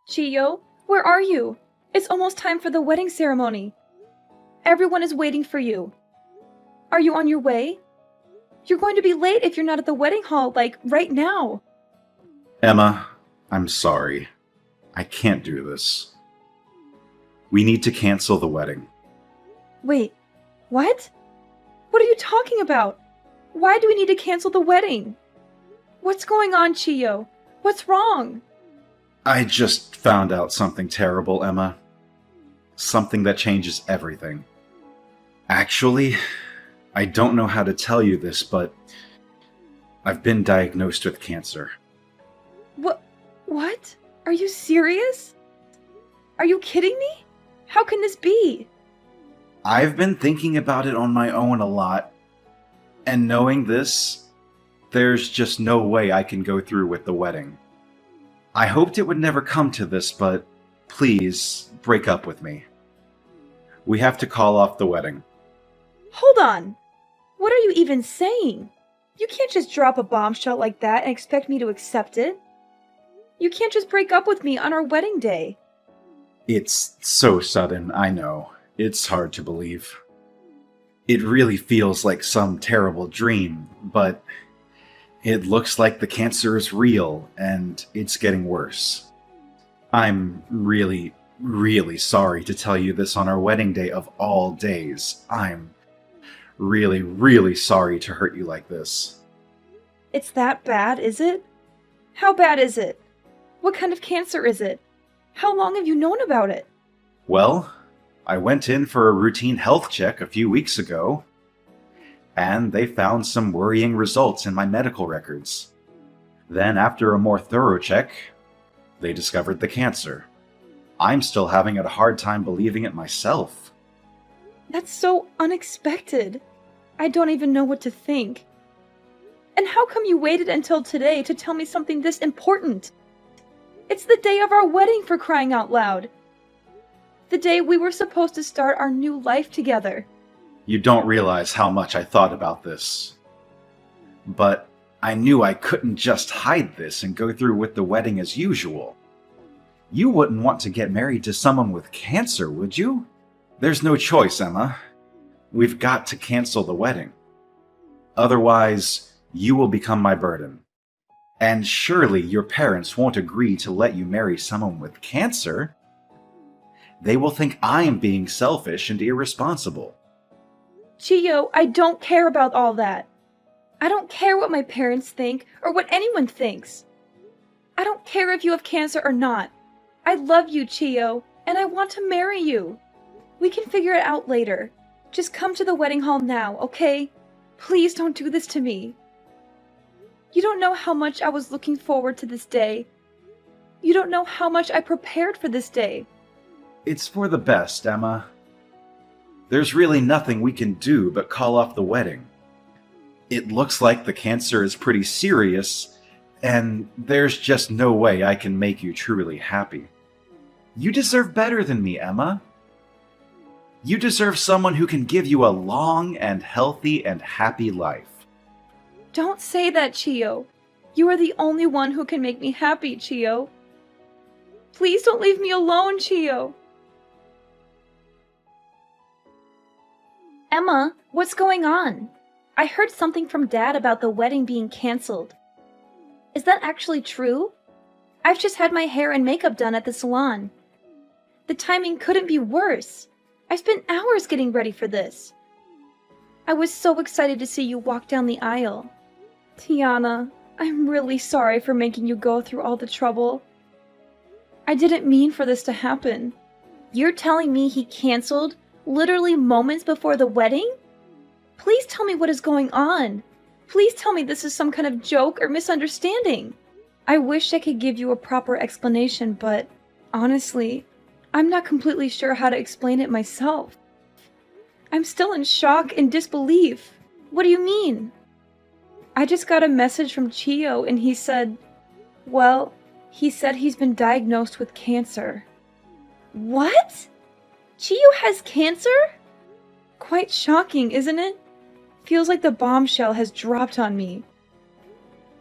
Chiyo, where are you? It's almost time for the wedding ceremony. Everyone is waiting for you. Are you on your way? You're going to be late if you're not at the wedding hall, like, right now. Emma, I'm sorry. I can't do this. We need to cancel the wedding. Wait, what? What are you talking about? Why do we need to cancel the wedding? What's going on, Chiyo? What's wrong? I just found out something terrible, Emma. Something that changes everything. Actually, I don't know how to tell you this, but I've been diagnosed with cancer. What? Are you serious? Are you kidding me? How can this be? I've been thinking about it on my own a lot, and knowing this, there's just no way I can go through with the wedding. I hoped it would never come to this, but please, break up with me. We have to call off the wedding. Hold on. What are you even saying? You can't just drop a bombshell like that and expect me to accept it. You can't just break up with me on our wedding day. It's so sudden, I know. It's hard to believe. It really feels like some terrible dream, but it looks like the cancer is real, and it's getting worse. I'm really, really sorry to tell you this on our wedding day of all days. I'm really, really sorry to hurt you like this. It's that bad, is it? How bad is it? What kind of cancer is it? How long have you known about it? Well, I went in for a routine health check a few weeks ago, and they found some worrying results in my medical records. Then, after a more thorough check, they discovered the cancer. I'm still having a hard time believing it myself. That's so unexpected. I don't even know what to think. And how come you waited until today to tell me something this important? It's the day of our wedding, for crying out loud. The day we were supposed to start our new life together. You don't realize how much I thought about this. But I knew I couldn't just hide this and go through with the wedding as usual. You wouldn't want to get married to someone with cancer, would you? There's no choice, Emma. We've got to cancel the wedding. Otherwise, you will become my burden. And surely your parents won't agree to let you marry someone with cancer. They will think I am being selfish and irresponsible. Chiyo, I don't care about all that. I don't care what my parents think or what anyone thinks. I don't care if you have cancer or not. I love you, Chiyo, and I want to marry you. We can figure it out later. Just come to the wedding hall now, okay? Please don't do this to me. You don't know how much I was looking forward to this day. You don't know how much I prepared for this day. It's for the best, Emma. There's really nothing we can do but call off the wedding. It looks like the cancer is pretty serious, and there's just no way I can make you truly happy. You deserve better than me, Emma. You deserve someone who can give you a long and healthy and happy life. Don't say that, Chiyo. You are the only one who can make me happy, Chiyo. Please don't leave me alone, Chiyo. Emma, what's going on? I heard something from Dad about the wedding being canceled. Is that actually true? I've just had my hair and makeup done at the salon. The timing couldn't be worse. I spent hours getting ready for this. I was so excited to see you walk down the aisle. Tiana, I'm really sorry for making you go through all the trouble. I didn't mean for this to happen. You're telling me he canceled literally moments before the wedding? Please tell me what is going on. Please tell me this is some kind of joke or misunderstanding. I wish I could give you a proper explanation, but honestly, I'm not completely sure how to explain it myself. I'm still in shock and disbelief. What do you mean? I just got a message from Chiyo and he said he's been diagnosed with cancer. What? Chiyo has cancer? Quite shocking, isn't it? Feels like the bombshell has dropped on me.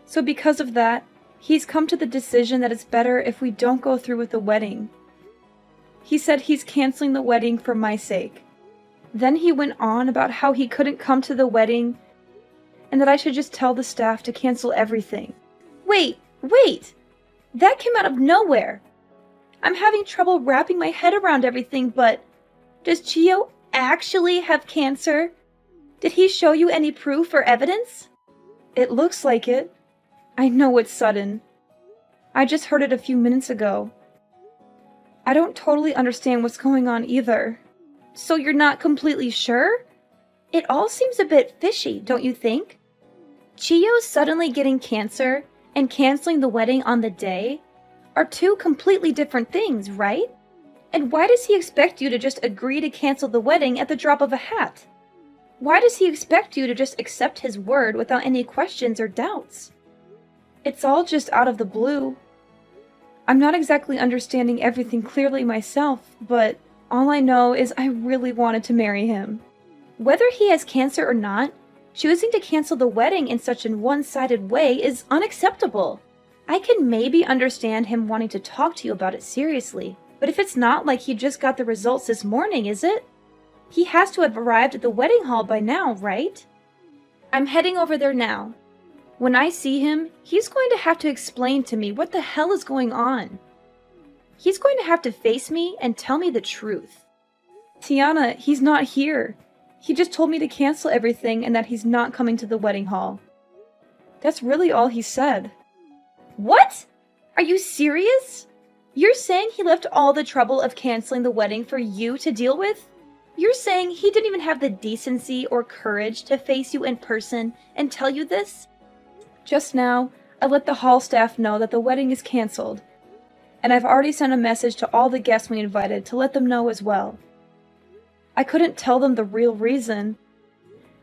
So because of that, He's come to the decision that it's better if we don't go through with the wedding. He said he's canceling the wedding for my sake. Then he went on about how he couldn't come to the wedding and that I should just tell the staff to cancel everything. Wait! That came out of nowhere! I'm having trouble wrapping my head around everything, but does Chio actually have cancer? Did he show you any proof or evidence? It looks like it. I know it's sudden. I just heard it a few minutes ago. I don't totally understand what's going on either. So you're not completely sure? It all seems a bit fishy, don't you think? Chio suddenly getting cancer and canceling the wedding on the day are two completely different things, right? And why does he expect you to just agree to cancel the wedding at the drop of a hat? Why does he expect you to just accept his word without any questions or doubts? It's all just out of the blue. I'm not exactly understanding everything clearly myself, but all I know is I really wanted to marry him. Whether he has cancer or not, choosing to cancel the wedding in such a one-sided way is unacceptable. I can maybe understand him wanting to talk to you about it seriously, but if it's not like he just got the results this morning, is it? He has to have arrived at the wedding hall by now, right? I'm heading over there now. When I see him, he's going to have to explain to me what the hell is going on. He's going to have to face me and tell me the truth. Tiana, he's not here. He just told me to cancel everything and that he's not coming to the wedding hall. That's really all he said. What? Are you serious? You're saying he left all the trouble of canceling the wedding for you to deal with? You're saying he didn't even have the decency or courage to face you in person and tell you this? Just now, I let the hall staff know that the wedding is canceled, and I've already sent a message to all the guests we invited to let them know as well. I couldn't tell them the real reason,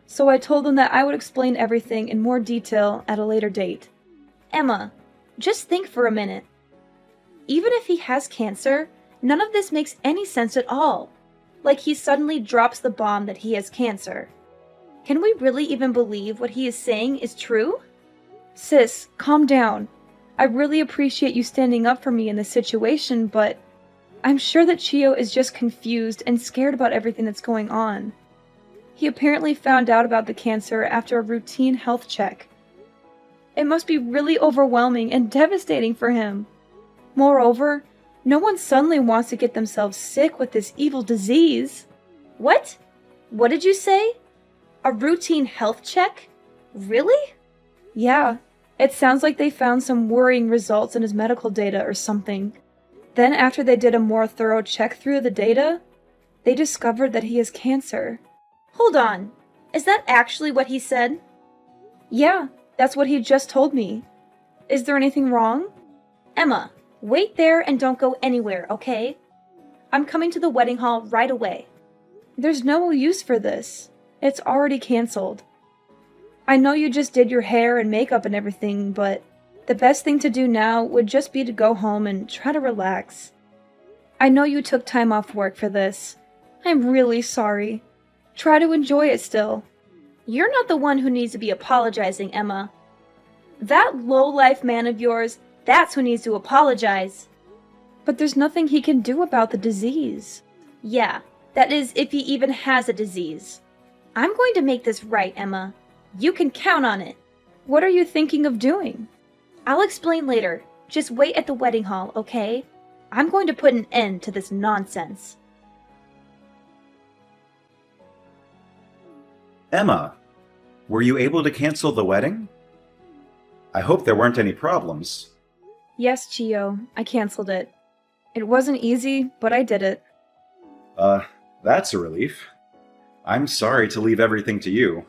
so I told them that I would explain everything in more detail at a later date. Emma, just think for a minute. Even if he has cancer, none of this makes any sense at all. Like he suddenly drops the bomb that he has cancer. Can we really even believe what he is saying is true? Sis, calm down. I really appreciate you standing up for me in this situation, but I'm sure that Chio is just confused and scared about everything that's going on. He apparently found out about the cancer after a routine health check. It must be really overwhelming and devastating for him. Moreover, no one suddenly wants to get themselves sick with this evil disease. What? What did you say? A routine health check? Really? Yeah, it sounds like they found some worrying results in his medical data or something. Then after they did a more thorough check through the data, they discovered that he has cancer. Hold on, is that actually what he said? Yeah, that's what he just told me. Is there anything wrong? Emma, wait there and don't go anywhere, okay? I'm coming to the wedding hall right away. There's no use for this. It's already canceled. I know you just did your hair and makeup and everything, but the best thing to do now would just be to go home and try to relax. I know you took time off work for this. I'm really sorry. Try to enjoy it still. You're not the one who needs to be apologizing, Emma. That low-life man of yours, that's who needs to apologize. But there's nothing he can do about the disease. Yeah, that is if he even has a disease. I'm going to make this right, Emma. You can count on it. What are you thinking of doing? I'll explain later. Just wait at the wedding hall, okay? I'm going to put an end to this nonsense. Emma, were you able to cancel the wedding? I hope there weren't any problems. Yes, Chio, I canceled it. It wasn't easy, but I did it. That's a relief. I'm sorry to leave everything to you.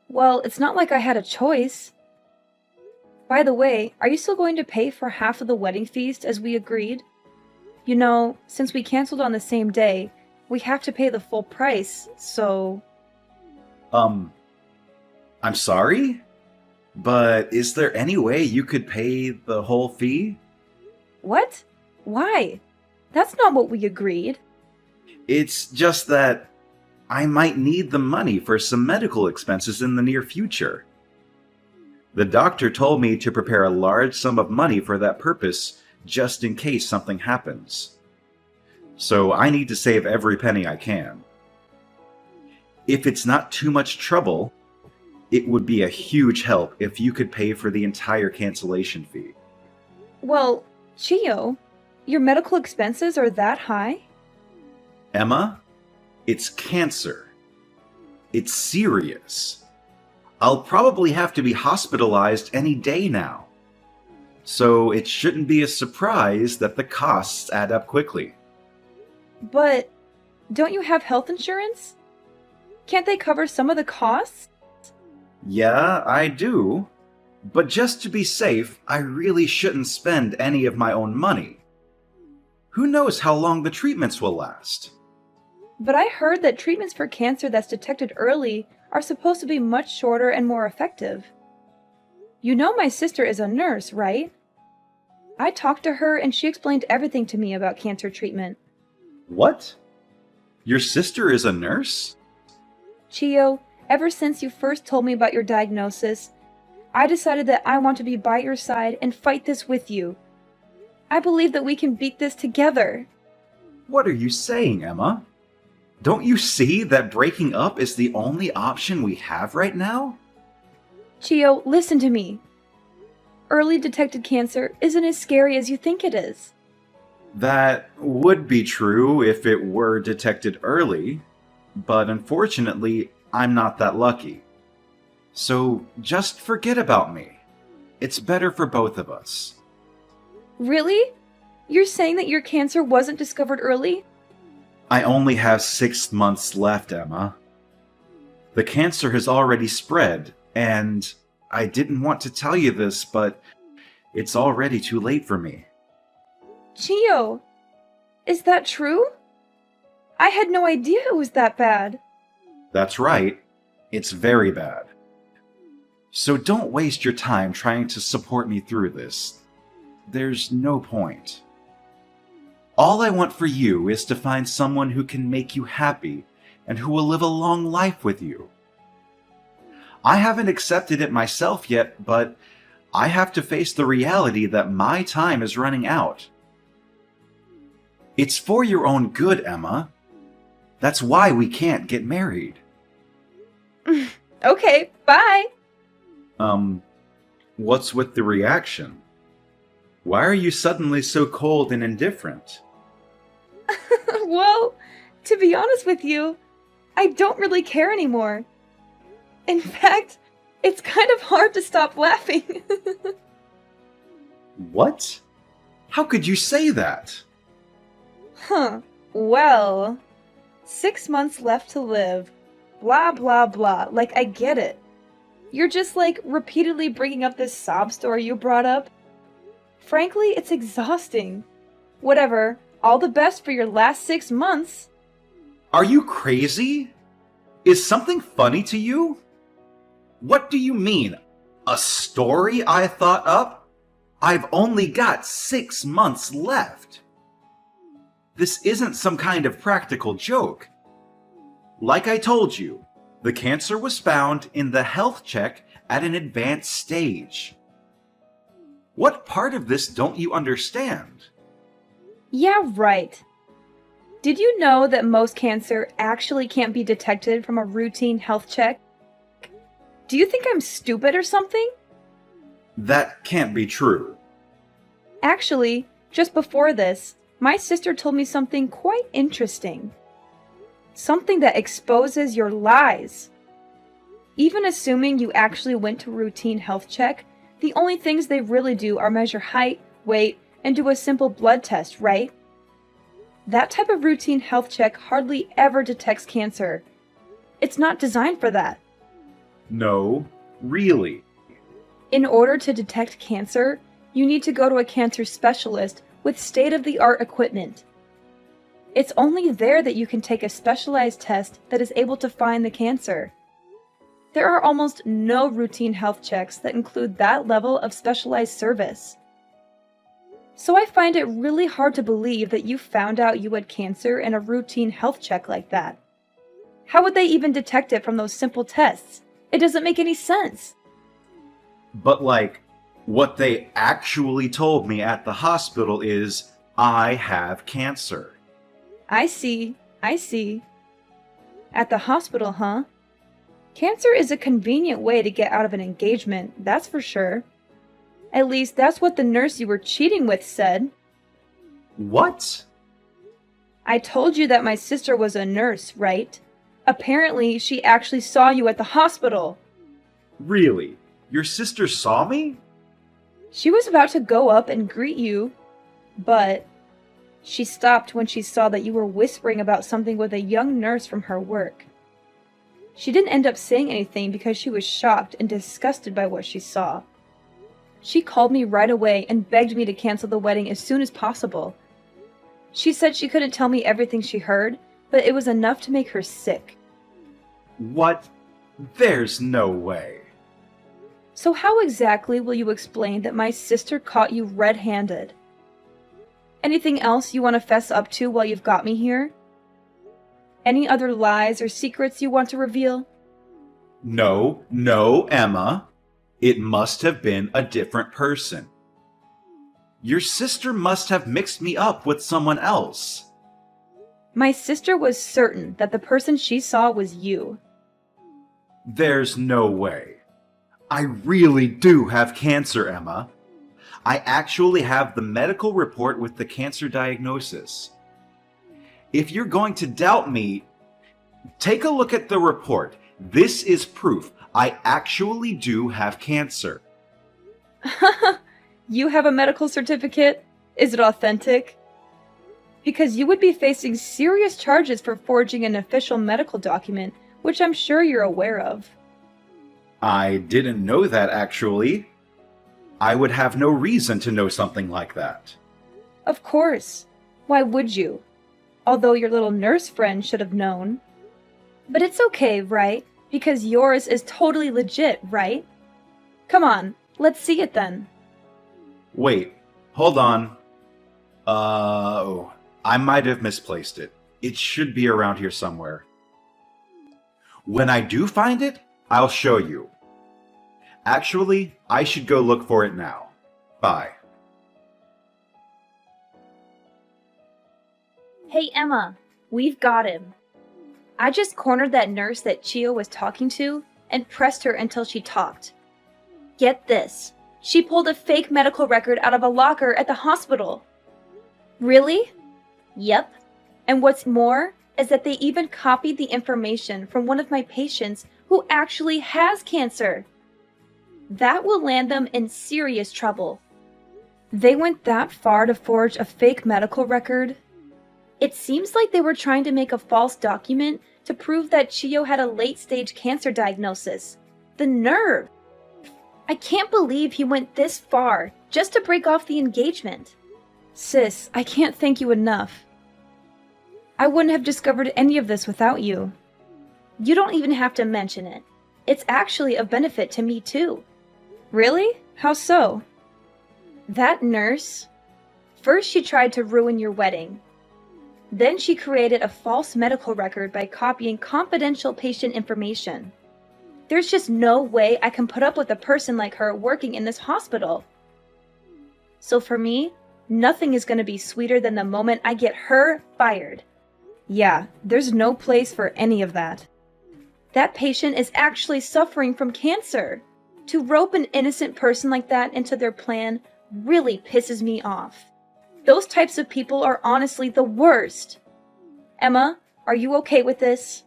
Well, it's not like I had a choice. By the way, are you still going to pay for half of the wedding feast as we agreed? You know, since we canceled on the same day, we have to pay the full price, so... I'm sorry? But is there any way you could pay the whole fee? What? Why? That's not what we agreed. It's just that I might need the money for some medical expenses in the near future. The doctor told me to prepare a large sum of money for that purpose, just in case something happens. So I need to save every penny I can. If it's not too much trouble, it would be a huge help if you could pay for the entire cancellation fee. Well, Chio, your medical expenses are that high? Emma, it's cancer. It's serious. I'll probably have to be hospitalized any day now. So it shouldn't be a surprise that the costs add up quickly. But don't you have health insurance? Can't they cover some of the costs? Yeah, I do. But just to be safe, I really shouldn't spend any of my own money. Who knows how long the treatments will last? But I heard that treatments for cancer that's detected early are supposed to be much shorter and more effective. You know my sister is a nurse, right? I talked to her and she explained everything to me about cancer treatment. What? Your sister is a nurse? Chio, ever since you first told me about your diagnosis, I decided that I want to be by your side and fight this with you. I believe that we can beat this together. What are you saying, Emma? Don't you see that breaking up is the only option we have right now? Chio, listen to me. Early detected cancer isn't as scary as you think it is. That would be true if it were detected early, but unfortunately, I'm not that lucky. So just forget about me. It's better for both of us. Really? You're saying that your cancer wasn't discovered early? I only have 6 months left, Emma. The cancer has already spread, and I didn't want to tell you this, but it's already too late for me. Chio, is that true? I had no idea it was that bad. That's right. It's very bad. So don't waste your time trying to support me through this. There's no point. All I want for you is to find someone who can make you happy and who will live a long life with you. I haven't accepted it myself yet, but I have to face the reality that my time is running out. It's for your own good, Emma. That's why we can't get married. Okay, bye. What's with the reaction? Why are you suddenly so cold and indifferent? Well, to be honest with you, I don't really care anymore. In fact, it's kind of hard to stop laughing. What? How could you say that? Well, 6 months left to live. Blah, blah, blah. Like, I get it. You're just, repeatedly bringing up this sob story you brought up. Frankly, it's exhausting. Whatever. All the best for your last 6 months. Are you crazy? Is something funny to you? What do you mean? A story I thought up? I've only got 6 months left. This isn't some kind of practical joke. Like I told you, the cancer was found in the health check at an advanced stage. What part of this don't you understand? Yeah, right. Did you know that most cancer actually can't be detected from a routine health check? Do you think I'm stupid or something? That can't be true. Actually, just before this, my sister told me something quite interesting. Something that exposes your lies. Even assuming you actually went to a routine health check, the only things they really do are measure height, weight, and do a simple blood test, right? That type of routine health check hardly ever detects cancer. It's not designed for that. No, really. In order to detect cancer, you need to go to a cancer specialist with state-of-the-art equipment. It's only there that you can take a specialized test that is able to find the cancer. There are almost no routine health checks that include that level of specialized service. So I find it really hard to believe that you found out you had cancer in a routine health check like that. How would they even detect it from those simple tests? It doesn't make any sense. But, like, what they actually told me at the hospital is I have cancer. I see. I see. At the hospital, huh? Cancer is a convenient way to get out of an engagement, that's for sure. At least that's what the nurse you were cheating with said. What? I told you that my sister was a nurse, right? Apparently, she actually saw you at the hospital. Really? Your sister saw me? She was about to go up and greet you, but she stopped when she saw that you were whispering about something with a young nurse from her work. She didn't end up saying anything because she was shocked and disgusted by what she saw. She called me right away and begged me to cancel the wedding as soon as possible. She said she couldn't tell me everything she heard, but it was enough to make her sick. What? There's no way. So how exactly will you explain that my sister caught you red-handed? Anything else you want to fess up to while you've got me here? Any other lies or secrets you want to reveal? No, Emma. It must have been a different person. Your sister must have mixed me up with someone else. My sister was certain that the person she saw was you. There's no way. I really do have cancer, Emma. I actually have the medical report with the cancer diagnosis. If you're going to doubt me, take a look at the report. This is proof I actually do have cancer. You have a medical certificate? Is it authentic? Because you would be facing serious charges for forging an official medical document, which I'm sure you're aware of. I didn't know that, actually. I would have no reason to know something like that. Of course. Why would you? Although your little nurse friend should have known. But it's okay, right? Because yours is totally legit, right? Come on, let's see it then. Wait, hold on. I might have misplaced it. It should be around here somewhere. When I do find it, I'll show you. Actually, I should go look for it now. Bye. Hey Emma, we've got him. I just cornered that nurse that Chio was talking to and pressed her until she talked. Get this, she pulled a fake medical record out of a locker at the hospital. Really? Yep. And what's more is that they even copied the information from one of my patients who actually has cancer. That will land them in serious trouble. They went that far to forge a fake medical record? It seems like they were trying to make a false document to prove that Chio had a late-stage cancer diagnosis. The nerve! I can't believe he went this far just to break off the engagement. Sis, I can't thank you enough. I wouldn't have discovered any of this without you. You don't even have to mention it. It's actually a benefit to me too. Really? How so? That nurse, first she tried to ruin your wedding. Then she created a false medical record by copying confidential patient information. There's just no way I can put up with a person like her working in this hospital. So for me, nothing is going to be sweeter than the moment I get her fired. Yeah, there's no place for any of that. That patient is actually suffering from cancer. To rope an innocent person like that into their plan really pisses me off. Those types of people are honestly the worst. Emma, are you okay with this?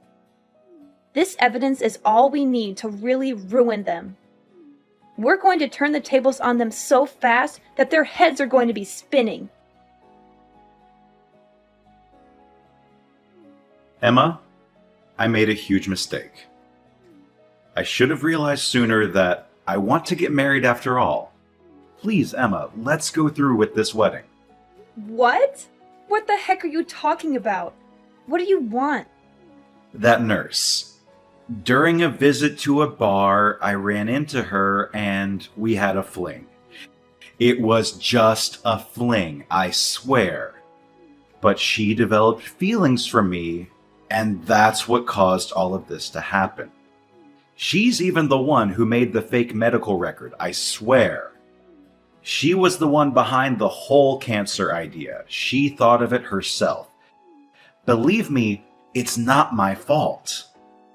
This evidence is all we need to really ruin them. We're going to turn the tables on them so fast that their heads are going to be spinning. Emma, I made a huge mistake. I should have realized sooner that I want to get married after all. Please, Emma, let's go through with this wedding. What? What the heck are you talking about? What do you want? That nurse. During a visit to a bar, I ran into her and we had a fling. It was just a fling, I swear. But she developed feelings for me, and that's what caused all of this to happen. She's even the one who made the fake medical record, I swear. She was the one behind the whole cancer idea. She thought of it herself. Believe me, it's not my fault.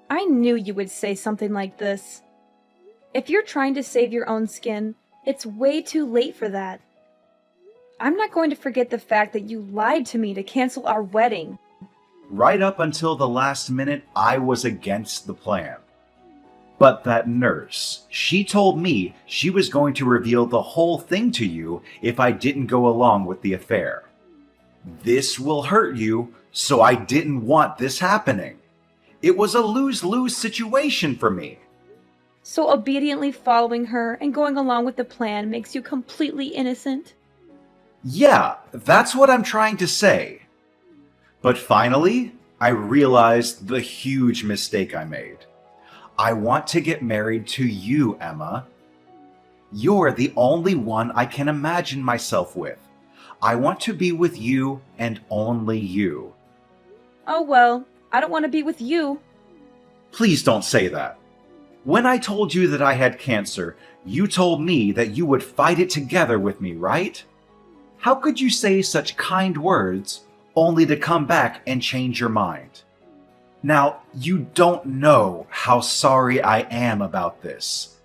I knew you would say something like this. If you're trying to save your own skin, it's way too late for that. I'm not going to forget the fact that you lied to me to cancel our wedding. Right up until the last minute, I was against the plan. But that nurse, she told me she was going to reveal the whole thing to you if I didn't go along with the affair. This will hurt you, so I didn't want this happening. It was a lose-lose situation for me. So obediently following her and going along with the plan makes you completely innocent? Yeah, that's what I'm trying to say. But finally, I realized the huge mistake I made. I want to get married to you, Emma. You're the only one I can imagine myself with. I want to be with you and only you. Oh well, I don't want to be with you. Please don't say that. When I told you that I had cancer, you told me that you would fight it together with me, right? How could you say such kind words only to come back and change your mind? Now, you don't know how sorry I am about this.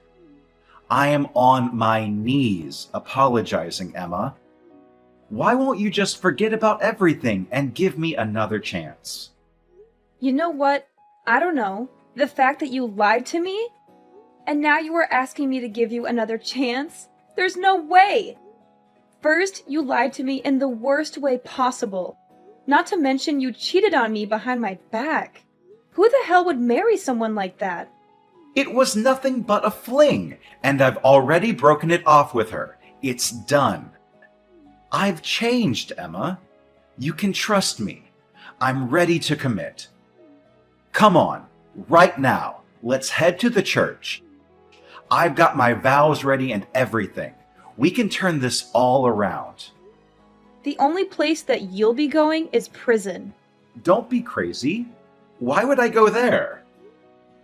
I am on my knees apologizing, Emma. Why won't you just forget about everything and give me another chance? You know what? I don't know. The fact that you lied to me? And now you are asking me to give you another chance? There's no way! First, you lied to me in the worst way possible. Not to mention you cheated on me behind my back. Who the hell would marry someone like that? It was nothing but a fling, and I've already broken it off with her. It's done. I've changed, Emma. You can trust me. I'm ready to commit. Come on, right now. Let's head to the church. I've got my vows ready and everything. We can turn this all around. The only place that you'll be going is prison. Don't be crazy. Why would I go there?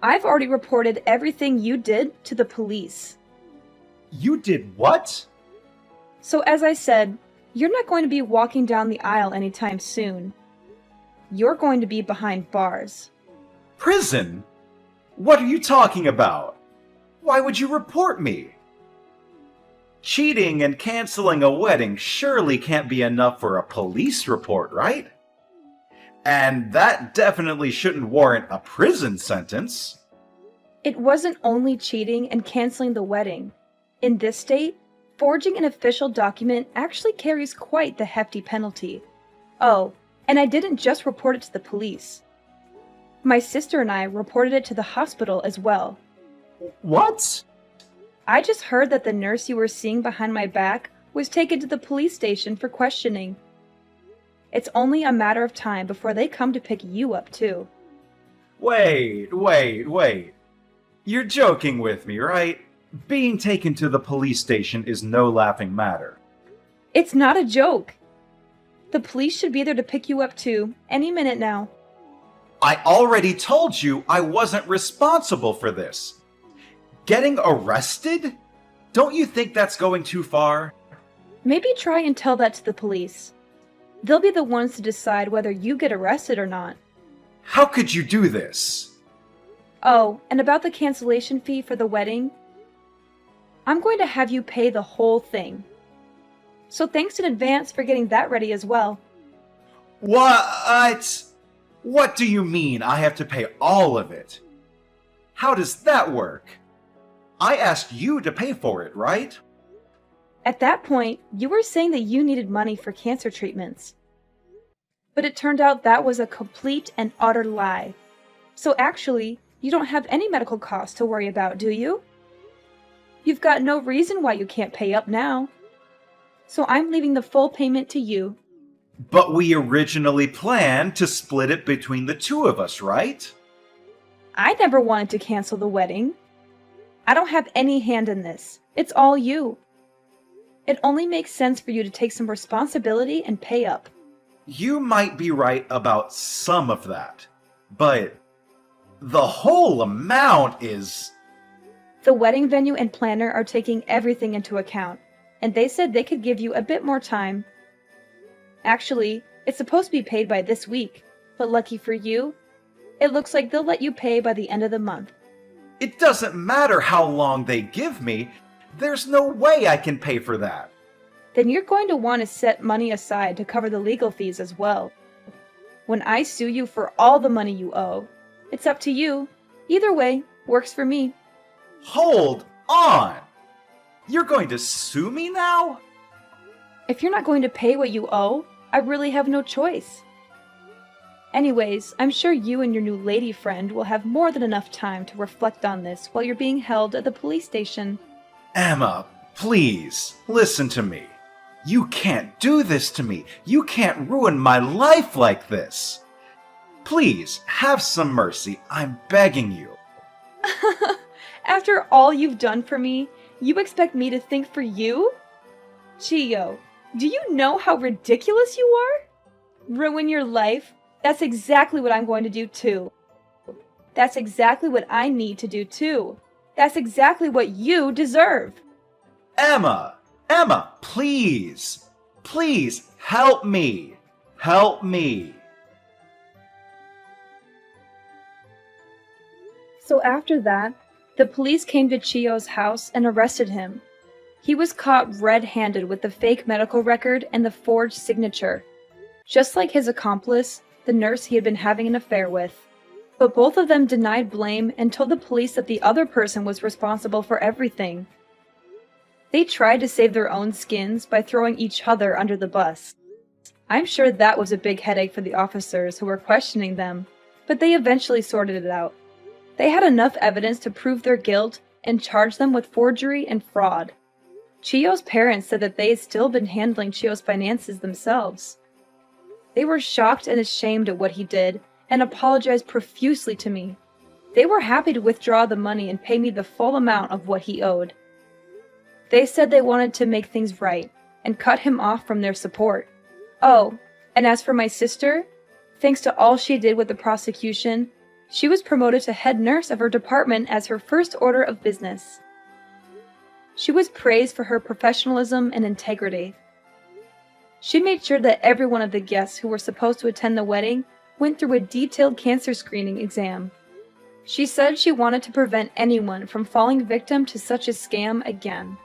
I've already reported everything you did to the police. You did what? So as I said, you're not going to be walking down the aisle anytime soon. You're going to be behind bars. Prison? What are you talking about? Why would you report me? Cheating and canceling a wedding surely can't be enough for a police report, right? And that definitely shouldn't warrant a prison sentence. It wasn't only cheating and canceling the wedding. In this state, forging an official document actually carries quite the hefty penalty. Oh, and I didn't just report it to the police. My sister and I reported it to the hospital as well. What? I just heard that the nurse you were seeing behind my back was taken to the police station for questioning. It's only a matter of time before they come to pick you up, too. Wait. You're joking with me, right? Being taken to the police station is no laughing matter. It's not a joke. The police should be there to pick you up, too, any minute now. I already told you I wasn't responsible for this. Getting arrested? Don't you think that's going too far? Maybe try and tell that to the police. They'll be the ones to decide whether you get arrested or not. How could you do this? Oh, and about the cancellation fee for the wedding? I'm going to have you pay the whole thing. So thanks in advance for getting that ready as well. What? What do you mean I have to pay all of it? How does that work? I asked you to pay for it, right? At that point, you were saying that you needed money for cancer treatments. But it turned out that was a complete and utter lie. So actually, you don't have any medical costs to worry about, do you? You've got no reason why you can't pay up now. So I'm leaving the full payment to you. But we originally planned to split it between the two of us, right? I never wanted to cancel the wedding. I don't have any hand in this. It's all you. It only makes sense for you to take some responsibility and pay up. You might be right about some of that, but The whole amount is... The wedding venue and planner are taking everything into account, and they said they could give you a bit more time. Actually, it's supposed to be paid by this week, but lucky for you, it looks like they'll let you pay by the end of the month. It doesn't matter how long they give me. There's no way I can pay for that. Then you're going to want to set money aside to cover the legal fees as well. When I sue you for all the money you owe, it's up to you. Either way, works for me. Hold on! You're going to sue me now? If you're not going to pay what you owe, I really have no choice. Anyways, I'm sure you and your new lady friend will have more than enough time to reflect on this while you're being held at the police station. Emma, please, listen to me. You can't do this to me. You can't ruin my life like this. Please, have some mercy. I'm begging you. After all you've done for me, you expect me to think for you? Chio, do you know how ridiculous you are? Ruin your life? That's exactly what I'm going to do too. That's exactly what I need to do too. That's exactly what you deserve. Emma, please. Please, help me. Help me. So after that, the police came to Chio's house and arrested him. He was caught red-handed with the fake medical record and the forged signature, just like his accomplice, the nurse he had been having an affair with. But both of them denied blame and told the police that the other person was responsible for everything. They tried to save their own skins by throwing each other under the bus. I'm sure that was a big headache for the officers who were questioning them, but they eventually sorted it out. They had enough evidence to prove their guilt and charge them with forgery and fraud. Chio's parents said that they had still been handling Chio's finances themselves. They were shocked and ashamed at what he did and apologized profusely to me. They were happy to withdraw the money and pay me the full amount of what he owed. They said they wanted to make things right and cut him off from their support. Oh, and as for my sister, thanks to all she did with the prosecution, she was promoted to head nurse of her department as her first order of business. She was praised for her professionalism and integrity. She made sure that every one of the guests who were supposed to attend the wedding went through a detailed cancer screening exam. She said she wanted to prevent anyone from falling victim to such a scam again.